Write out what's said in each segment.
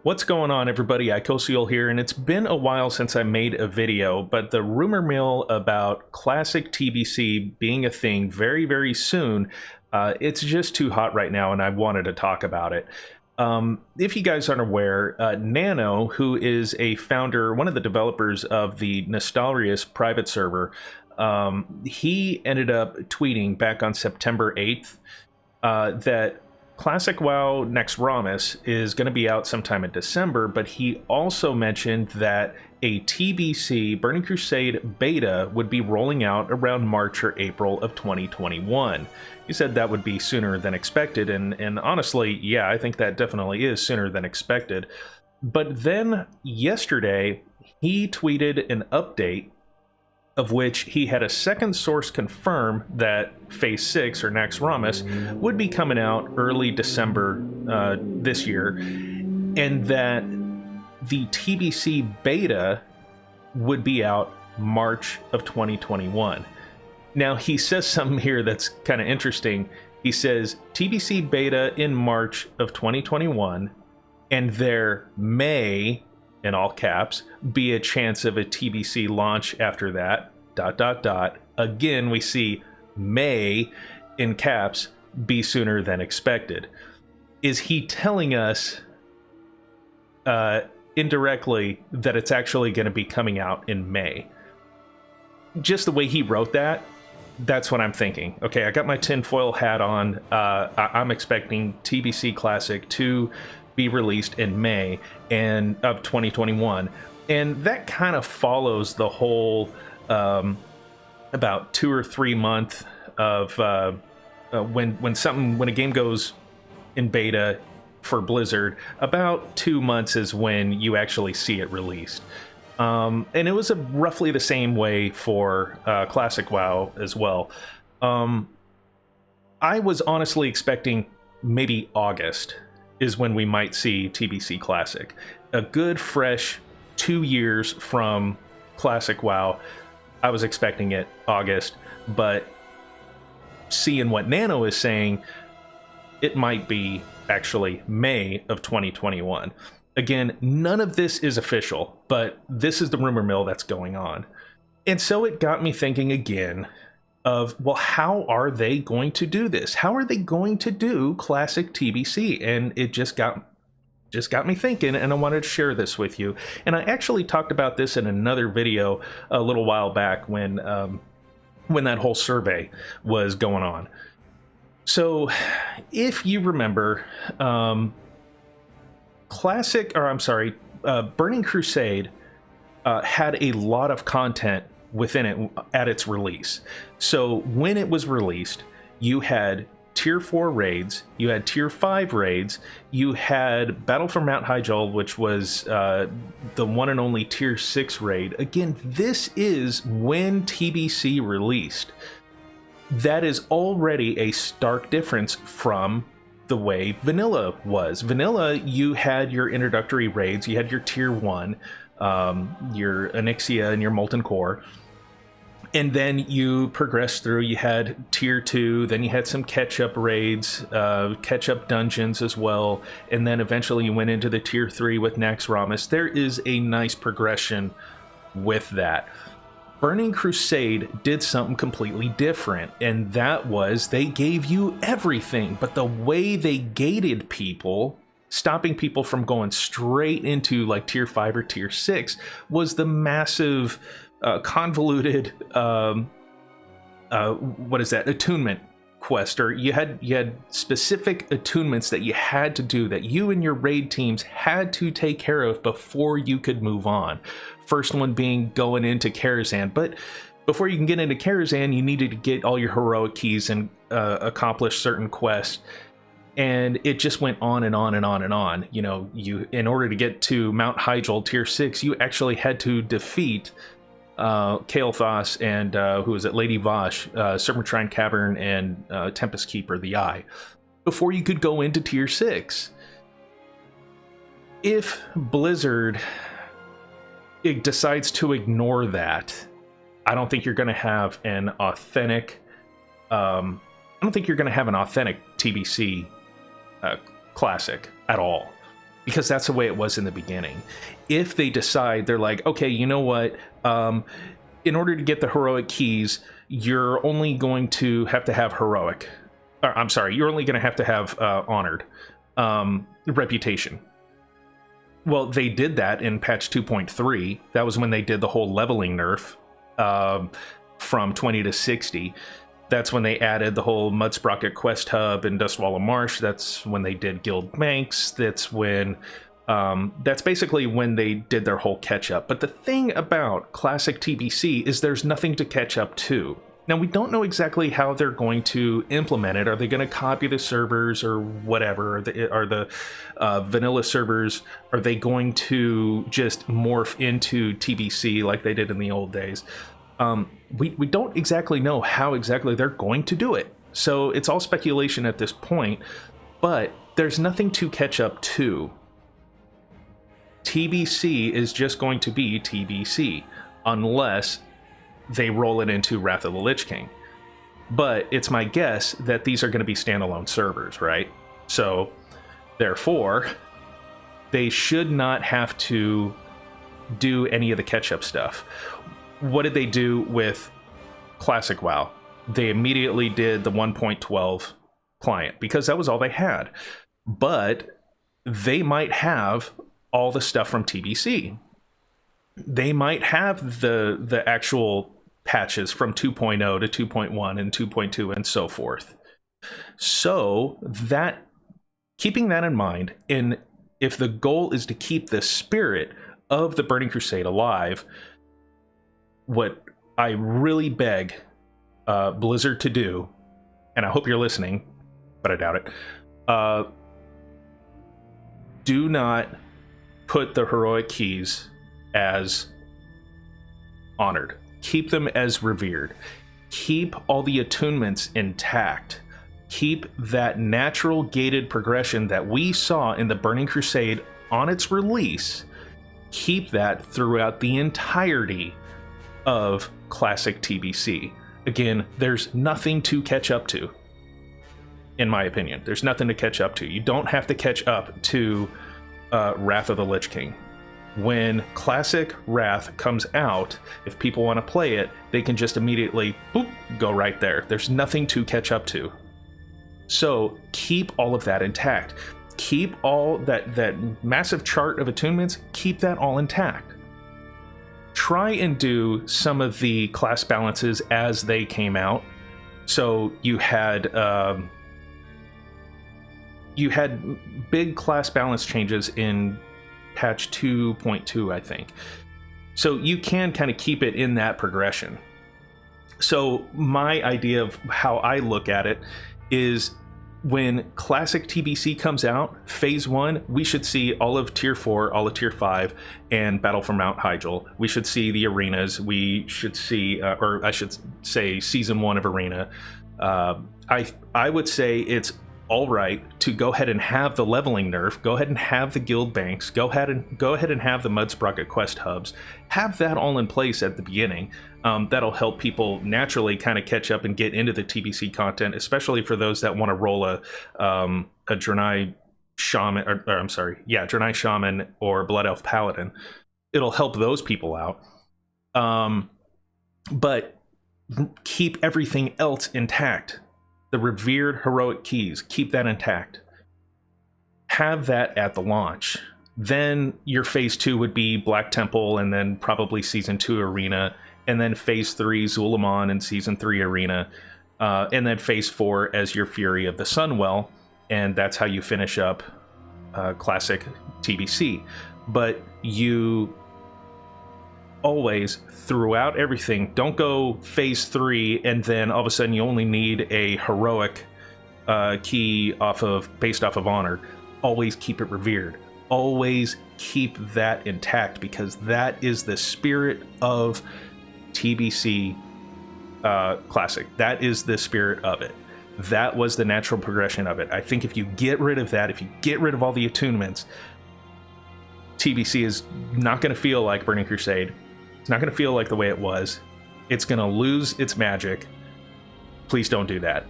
What's going on, everybody? Icosiol here, and it's been a while since I made a video, but the rumor mill about Classic TBC being a thing very, very soon, it's just too hot right now, and I wanted to talk about it. If you guys aren't aware, Nano, who is a founder, one of the developers of the Nostalrius private server, he ended up tweeting back on September 8th that Classic WoW Next Ramus is going to be out sometime in December, but he also mentioned that a TBC Burning Crusade beta would be rolling out around March or April of 2021. He said that would be sooner than expected, and honestly, yeah, I think that definitely is sooner than expected. But then yesterday, he tweeted an update of which he had a second source confirm that Phase 6, or Next Ramus, would be coming out early December this year, and that the TBC beta would be out March of 2021. Now, he says something here that's kind of interesting. He says, TBC beta in March of 2021, and there may, in all caps, be a chance of a TBC launch after that, ... Again, we see may, in caps, be sooner than expected. Is he telling us indirectly that it's actually going to be coming out in May? Just the way he wrote that, that's what I'm thinking. Okay, I got my tinfoil hat on. I'm expecting TBC Classic to be released in May of 2021, and that kind of follows the whole about 2 or 3 months of when a game goes in beta for Blizzard. About 2 months is when you actually see it released, and it was roughly the same way for Classic WoW as well. I was honestly expecting maybe August is when we might see TBC Classic. A good fresh 2 years from Classic WoW. I was expecting it August, but seeing what Nano is saying, it might be actually May of 2021. Again, none of this is official, but this is the rumor mill that's going on. And so it got me thinking again of, well, how are they going to do this? How are they going to do Classic TBC? And it just got me thinking, and I wanted to share this with you. And I actually talked about this in another video a little while back when that whole survey was going on. So if you remember, Burning Crusade had a lot of content within it at its release. So when it was released, you had Tier 4 raids, you had Tier 5 raids, you had Battle for Mount Icosiol, which was the one and only Tier 6 raid. Again, this is when TBC released. That is already a stark difference from the way Vanilla was. Vanilla, you had your introductory raids, you had your Tier 1, your Onyxia and your Molten Core. And then you progressed through, you had Tier 2, then you had some catch-up raids, catch-up dungeons as well, and then eventually you went into the Tier 3 with Next Ramus. There is a nice progression with that. Burning Crusade did something completely different, and that was they gave you everything, but the way they gated people, stopping people from going straight into like Tier 5 or Tier 6, was the massive convoluted attunement quest, or you had specific attunements that you had to do, that you and your raid teams had to take care of before you could move on. First one being going into Karazhan, but before you can get into Karazhan, you needed to get all your heroic keys and accomplish certain quests. And it just went on and on and on and on. You know, in order to get to Mount Icosiol Tier 6, you actually had to defeat Kael'thas and who is it, Lady Vosh, Serpentine Cavern, and Tempest Keeper, the Eye, before you could go into Tier 6. If Blizzard decides to ignore that, I don't think you're going to have an authentic TBC Classic at all. because that's the way it was in the beginning. If they decide, they're like, okay, you know what, in order to get the heroic keys, you're only going to have heroic, or, I'm sorry, you're only going to have honored reputation. Well, they did that in patch 2.3. That was when they did the whole leveling nerf from 20 to 60. That's when they added the whole Mudsprocket Quest Hub and Dustwallow Marsh. That's when they did Guild Banks. That's when, that's basically when they did their whole catch up. But the thing about Classic TBC is there's nothing to catch up to. Now, we don't know exactly how they're going to implement it. Are they going to copy the servers or whatever? Are the vanilla servers, are they going to just morph into TBC like they did in the old days? We don't exactly know how exactly they're going to do it. So it's all speculation at this point, but there's nothing to catch up to. TBC is just going to be TBC unless they roll it into Wrath of the Lich King. But it's my guess that these are going to be standalone servers, right? So therefore, they should not have to do any of the catch-up stuff. What did they do with Classic WoW? They immediately did the 1.12 client because that was all they had. But they might have all the stuff from TBC. They might have the actual patches from 2.0 to 2.1 and 2.2 and so forth. So that, keeping that in mind, and if the goal is to keep the spirit of the Burning Crusade alive, what I really beg Blizzard to do, and I hope you're listening, but I doubt it, do not put the heroic keys as honored. Keep them as revered. Keep all the attunements intact. Keep that natural gated progression that we saw in the Burning Crusade on its release. Keep that throughout the entirety of Classic TBC. Again, there's nothing to catch up to, in my opinion. There's nothing to catch up to. You don't have to catch up to Wrath of the Lich King. When Classic Wrath comes out, if people want to play it, they can just immediately, boop, go right there. There's nothing to catch up to. So keep all of that intact. Keep all that massive chart of attunements, keep that all intact. Try and do some of the class balances as they came out. So you had big class balance changes in patch 2.2, I think. So you can kind of keep it in that progression. So my idea of how I look at it is when Classic TBC comes out, phase 1, we should see all of tier 4, all of tier 5, and Battle for Mount Hyjal. We should see the arenas. We should see, or I should say, season 1 of arena. I would say it's all right to go ahead and have the leveling nerf, go ahead and have the guild banks, go ahead and have the Mudsprocket quest hubs, have that all in place at the beginning. That'll help people naturally kind of catch up and get into the TBC content, especially for those that want to roll a Draenei Shaman, or I'm sorry, yeah, Draenei Shaman or Blood Elf Paladin. It'll help those people out. But keep everything else intact. The revered heroic keys, keep that intact. Have that at the launch. Then your phase 2 would be Black Temple, and then probably season 2 arena, and then phase 3 Zul'Aman and season 3 arena, and then phase 4 as your Fury of the Sunwell, and that's how you finish up Classic TBC. But you always, throughout everything, don't go phase 3 and then all of a sudden you only need a heroic key based off of honor. Always keep it revered. Always keep that intact, because that is the spirit of TBC Classic. That is the spirit of it. That was the natural progression of it. I think if you get rid of that, if you get rid of all the attunements, TBC is not going to feel like Burning Crusade. It's not going to feel like the way it was. It's going to lose its magic. Please don't do that.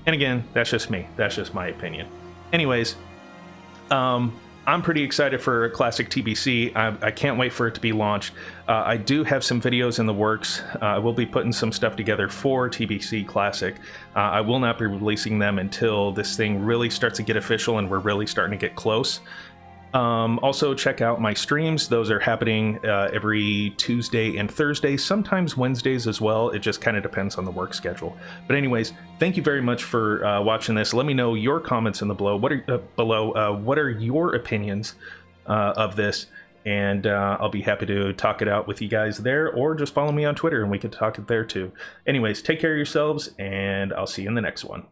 And again, that's just me. That's just my opinion. Anyways, I'm pretty excited for Classic TBC. I can't wait for it to be launched. I do have some videos in the works. I will be putting some stuff together for TBC Classic. I will not be releasing them until this thing really starts to get official and we're really starting to get close. Also, check out my streams. Those are happening every Tuesday and Thursday, sometimes Wednesdays as well. It just kind of depends on the work schedule. But anyways, thank you very much for watching this. Let me know your comments in the below. What are your opinions of this? And I'll be happy to talk it out with you guys there, or just follow me on Twitter and we can talk it there too. Anyways, take care of yourselves, and I'll see you in the next one.